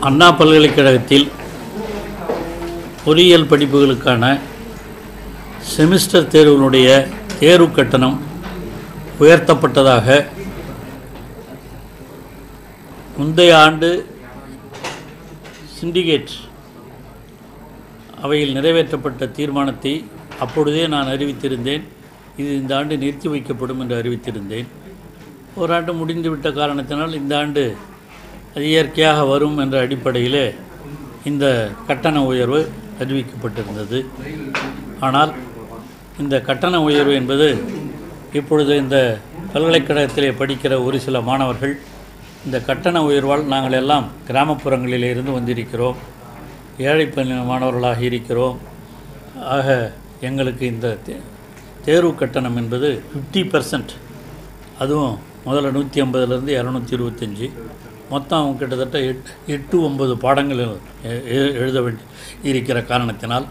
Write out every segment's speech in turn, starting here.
அண்ணா பல்கலைக்கழகத்தில் பொறியியல் படிப்புகளுக்கான செமிஸ்டர் தேர்வுகளுடைய தேர்வு கட்டணம் உயர்த்தப்பட்டதாக முந்தைய ஆண்டு சிண்டிகேட் அவையில் நிறைவேற்றப்பட்ட தீர்மானத்தை அப்பொழுதே நான் அறிவித்திருந்தேன். இது இந்த ஆண்டு நிறுத்தி வைக்கப்படும் என்று அறிவித்திருந்தேன். ஓராண்டு முடிந்துவிட்ட காரணத்தினால் இந்த ஆண்டு அது இயற்கையாக வரும் என்ற அடிப்படையில் இந்த கட்டண உயர்வு அறிவிக்கப்பட்டிருந்தது. ஆனால் இந்த கட்டண உயர்வு என்பது இப்பொழுது இந்த பல்கலைக்கழகத்திலே படிக்கிற ஒரு சில மாணவர்கள் இந்த கட்டண உயர்வால் நாங்கள் எல்லாம் கிராமப்புறங்களில் இருந்து வந்திருக்கிறோம், ஏழை மாணவர்களாக இருக்கிறோம். ஆக எங்களுக்கு இந்த தேர்வு கட்டணம் என்பது 50%, அதுவும் முதல்ல 150லேருந்து 225, மொத்தம் கிட்டத்தட்ட 8-9 பாடங்கள் எழுத வேண்டி இருக்கிற காரணத்தினால்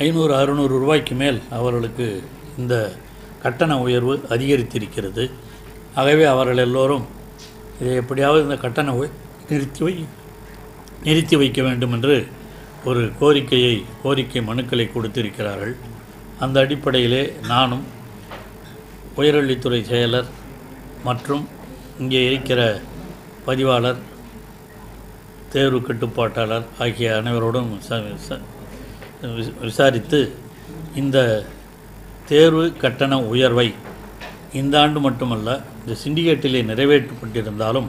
500-600 ரூபாய்க்கு மேல் அவர்களுக்கு இந்த கட்டண உயர்வு அதிகரித்திருக்கிறது. ஆகவே அவர்கள் எல்லோரும் இதை எப்படியாவது இந்த கட்டண நிறுத்தி வைக்க வேண்டும் என்று ஒரு கோரிக்கை மனுக்களை கொடுத்திருக்கிறார்கள். அந்த அடிப்படையிலே நானும் உயர்கல்வித்துறை செயலர் மற்றும் இங்கே இருக்கிற பதிவாளர், தேர்வு கட்டுப்பாட்டாளர் ஆகிய அனைவரோடும் விசாரித்து இந்த தேர்வு கட்டண உயர்வை இந்த ஆண்டு மட்டுமல்ல, இந்த சிண்டிகேட்டிலே நிறைவேற்றப்பட்டிருந்தாலும்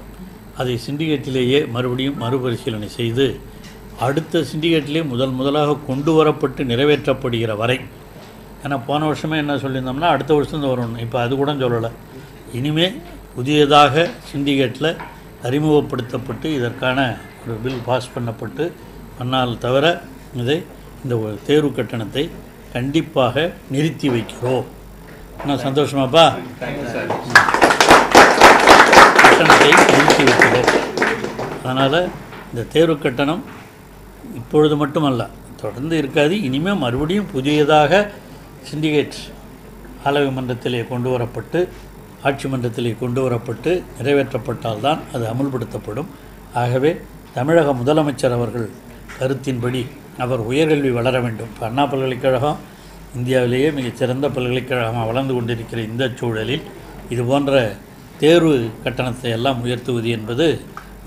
அதை சிண்டிகேட்டிலேயே மறுபடியும் மறுபரிசீலனை செய்து அடுத்த சிண்டிகேட்டிலே முதலாக கொண்டு வரப்பட்டு நிறைவேற்றப்படுகிற வரை, ஏன்னா போன வருஷமே என்ன சொல்லியிருந்தோம்னா அடுத்த வருஷம் வரணும், இப்போ அது கூட சொல்லலை. இனிமேல் புதியதாக சிண்டிகேட்டில் அறிமுகப்படுத்தப்பட்டு இதற்கான ஒரு பில் பாஸ் பண்ணால் தவிர இந்த தேர்வு கட்டணத்தை கண்டிப்பாக நிறுத்தி வைக்கிறோம். நான் சந்தோஷமாப்பா, கட்டணத்தை நிறுத்தி வைக்கிறோம். அதனால் இந்த தேர்வு கட்டணம் இப்பொழுது மட்டுமல்ல, தொடர்ந்து இருக்காது. இனிமேல் மறுபடியும் புதியதாக சிண்டிகேட் ஆலய மன்றத்திலே கொண்டு வரப்பட்டு ஆட்சி மன்றத்திலே கொண்டு வரப்பட்டு நிறைவேற்றப்பட்டால்தான் அது அமுல்படுத்தப்படும். ஆகவே தமிழக முதலமைச்சர் அவர்கள் கருத்தின்படி அவர் உயர்கல்வி வளர வேண்டும். இப்போ அண்ணா பல்கலைக்கழகம் இந்தியாவிலேயே மிகச்சிறந்த பல்கலைக்கழகமாக வளர்ந்து கொண்டிருக்கிற இந்த சூழலில் இதுபோன்ற தேர்வு கட்டணத்தை எல்லாம் உயர்த்துவது என்பது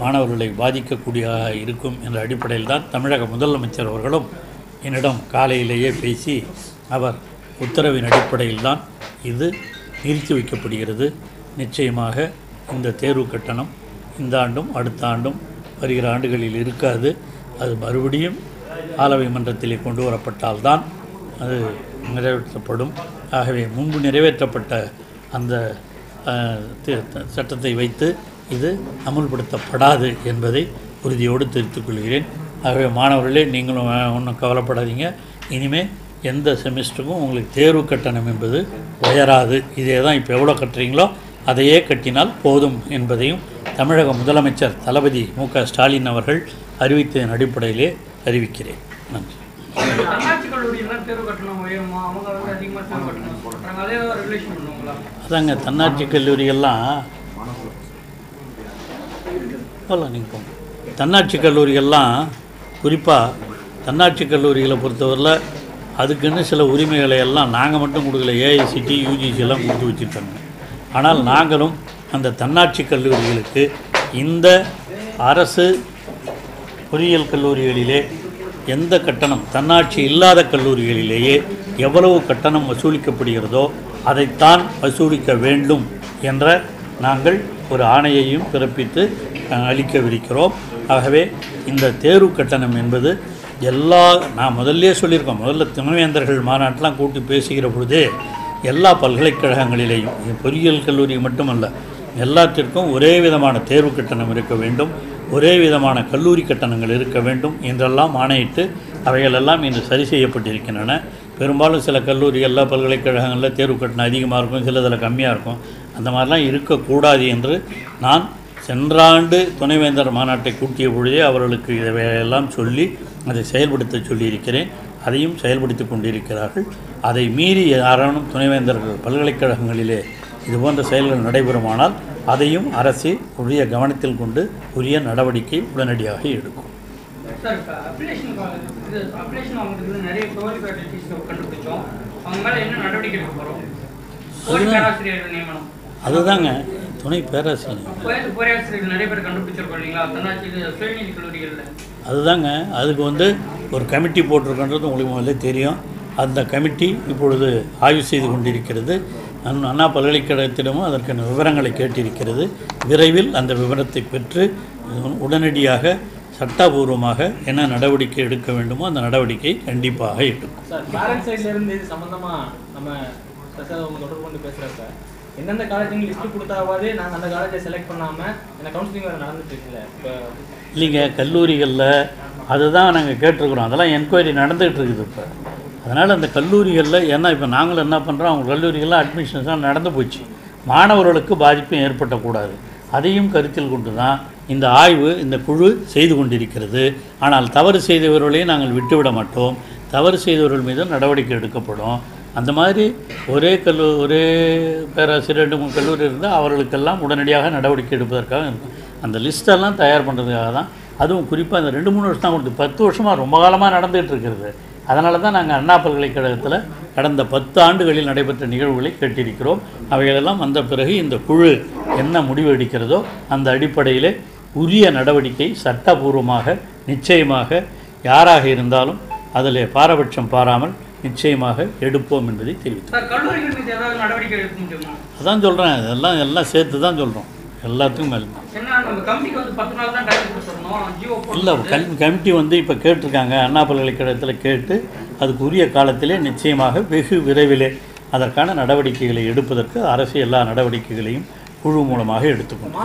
மாணவர்களை பாதிக்கக்கூடியதாக இருக்கும் என்ற அடிப்படையில் தான் தமிழக முதலமைச்சர் அவர்களும் என்னிடம் காலையிலேயே பேசி அவர் உத்தரவின் அடிப்படையில் தான் இது நிறுத்தி வைக்கப்படுகிறது. நிச்சயமாக இந்த தேர்வு கட்டணம் இந்த ஆண்டும் அடுத்த ஆண்டும் வருகிற ஆண்டுகளில் இருக்காது. அது மறுபடியும் ஆலவை மன்றத்திலே கொண்டு வரப்பட்டால்தான் அது நிறைவேற்றப்படும். ஆகவே முன்பு நிறைவேற்றப்பட்ட அந்த சட்டத்தை வைத்து இது அமுல்படுத்தப்படாது என்பதை உறுதியோடு தெரிவித்துக் கொள்கிறேன். ஆகவே மாணவர்களே, நீங்களும் ஒன்றும் கவலைப்படாதீங்க. இனிமேல் எந்த செமிஸ்டருக்கும் உங்களுக்கு தேர்வு கட்டணம் என்பது உயராது. இதே தான் இப்போ எவ்வளோ கட்டுறீங்களோ அதையே கட்டினால் போதும் என்பதையும் தமிழக முதலமைச்சர் தளபதி மு.க. ஸ்டாலின் அவர்கள் அறிவித்ததன் அடிப்படையிலே அறிவிக்கிறேன். நன்றி. அதாங்க, தன்னாட்சி கல்லூரிகள்லாம் தன்னாட்சி கல்லூரிகள்லாம் குறிப்பாக தன்னாட்சி கல்லூரிகளை பொறுத்தவரையில் அதுக்குன்னு சில உரிமைகளை எல்லாம் நாங்கள் மட்டும் கொடுக்கல, ஏஐசிடி யூஜிசி எல்லாம் கொடுத்து வச்சுருக்காங்க. ஆனால் நாங்களும் அந்த தன்னாட்சி கல்லூரிகளுக்கு இந்த அரசு பொறியியல் கல்லூரிகளிலே எந்த கட்டணம், தன்னாட்சி இல்லாத கல்லூரிகளிலேயே எவ்வளவு கட்டணம் வசூலிக்கப்படுகிறதோ அதைத்தான் வசூலிக்க வேண்டும் என்ற நாங்கள் ஒரு ஆணையையும் பிறப்பித்து அளிக்கவிருக்கிறோம். ஆகவே இந்த தேர்வு கட்டணம் என்பது நான் முதல்லே சொல்லியிருக்கோம். முதல்ல துணைவேந்தர்கள் மாநாட்டெலாம் கூட்டி பேசுகிற பொழுதே எல்லா பல்கலைக்கழகங்களிலேயும் பொறியியல் கல்லூரி மட்டுமல்ல, எல்லாத்திற்கும் ஒரே விதமான தேர்வு கட்டணம் இருக்க வேண்டும், ஒரே விதமான கல்லூரி கட்டணங்கள் இருக்க வேண்டும் என்றெல்லாம் ஆணையிட்டு அவைகளெல்லாம் இன்று சரி செய்யப்பட்டிருக்கின்றன. பெரும்பாலும் சில கல்லூரிகளில் பல்கலைக்கழகங்களில் தேர்வு கட்டணம் அதிகமாக இருக்கும், சிலதில் கம்மியாக இருக்கும். அந்த மாதிரிலாம் இருக்கக்கூடாது என்று நான் சென்ற ஆண்டு துணைவேந்தர் மாநாட்டை கூட்டிய பொழுதே அவர்களுக்கு இதையெல்லாம் சொல்லி அதை செயல்படுத்த சொல்லியிருக்கிறேன். அதையும் செயல்படுத்தி கொண்டிருக்கிறார்கள். அதை மீறி யாரானும் துணைவேந்தர்கள் பல்கலைக்கழகங்களிலே இதுபோன்ற செயல்கள் நடைபெறுமானால் அதையும் அரசு உரிய கவனத்தில் கொண்டு உரிய நடவடிக்கை உடனடியாக எடுக்கும். சார், இப்போ அப்ளிகேஷன் வாங்குறதுக்கு நிறைய தோல்விக்கார டீச்சர்ஸை கண்டுபிடிச்சோம். அவங்க மேலே என்ன நடவடிக்கை எடுக்க போகிறோம்? பேராசிரியர்கள் நியமனம் அதுதாங்க துணை பேராசிரியர் பேராசிரியர்கள் நிறைய பேர் கண்டுபிடிச்சிருக்கோம் இல்லைங்களா? தன்னாட்சி சுயநிதி கல்லூரிகளில் அதுதாங்க. அதுக்கு ஒரு கமிட்டி போட்டிருக்கின்றது உங்களுக்கு முதல்ல தெரியும். அந்த கமிட்டி இப்பொழுது ஆய்வு செய்து கொண்டிருக்கிறது. அண்ணா பல்கலைக்கழகத்திடமும் அதற்கான விவரங்களை கேட்டிருக்கிறது. விரைவில் அந்த விவரத்தை பெற்று உடனடியாக சட்டபூர்வமாக என்ன நடவடிக்கை எடுக்க வேண்டுமோ அந்த நடவடிக்கை கண்டிப்பாக எடுக்கும். சார், பேரண்ட் சைட்லேருந்து இது சம்மந்தமாக நம்ம தொடர்பு கொண்டு பேசுகிறப்ப எந்தெந்த காலேஜுங்க லிஸ்ட்டு கொடுத்தாவது நாங்கள் அந்த காலேஜை செலக்ட் பண்ணாமல் என்ன கவுன்சிலிங் வேறு நடந்துட்டு இருக்குல்ல? இப்போ இல்லைங்க, கல்லூரிகளில் அதுதான் நாங்கள் கேட்டிருக்கிறோம். அதெல்லாம் என்கொயரி நடந்துகிட்டு இருக்குது இப்போ. அதனால் அந்த கல்லூரிகளில் ஏன்னா இப்போ நாங்களும் என்ன பண்ணுறோம், அவங்க கல்லூரிகளில் அட்மிஷன்ஸ்லாம் நடந்து போச்சு. மாணவர்களுக்கு பாதிப்பும் ஏற்பட்டக்கூடாது. அதையும் கருத்தில் கொண்டு தான் இந்த ஆய்வு இந்த குழு செய்து கொண்டிருக்கிறது. ஆனால் தவறு செய்தவர்களையும் நாங்கள் விட்டுவிட மாட்டோம். தவறு செய்தவர்கள் மீது நடவடிக்கை எடுக்கப்படும். அந்த மாதிரி ஒரே பேராசிரியர் 2-3 கல்லூரி இருந்தால் அவர்களுக்கெல்லாம் உடனடியாக நடவடிக்கை எடுப்பதற்காக இருக்கும். அந்த லிஸ்ட்டெல்லாம் தயார் பண்ணுறதுக்காக தான். அதுவும் குறிப்பாக இந்த 2-3 வருஷம் தான் கொடுத்து 10 வருஷமாக ரொம்ப காலமாக நடந்துகிட்டு இருக்கிறது. அதனால தான் நாங்கள் அண்ணா பல்கலைக்கழகத்தில் கடந்த 10 ஆண்டுகளில் நடைபெற்ற நிகழ்வுகளை கேட்டிருக்கிறோம். அவைகளெல்லாம் வந்த பிறகு இந்த குழு என்ன முடிவு எடுக்கிறதோ அந்த அடிப்படையில் உரிய நடவடிக்கை சட்டபூர்வமாக நிச்சயமாக யாராக இருந்தாலும் அதில் பாரபட்சம் பாராமல் நிச்சயமாக எடுப்போம் என்பதை தெரிவித்தோம். அதான் சொல்கிறேன், எல்லாம் சேர்த்து தான் சொல்கிறோம். எல்லாத்துக்கும் மேலே இல்லை கமிட்டி இப்போ கேட்டிருக்காங்க. அண்ணா பல்கலைக்கழகத்தில் கேட்டு அதுக்கு உரிய காலத்திலே நிச்சயமாக வெகு விரைவிலே அதற்கான நடவடிக்கைகளை எடுப்பதற்கு அரசு எல்லா நடவடிக்கைகளையும் குழு மூலமாக எடுத்துக்கணும்.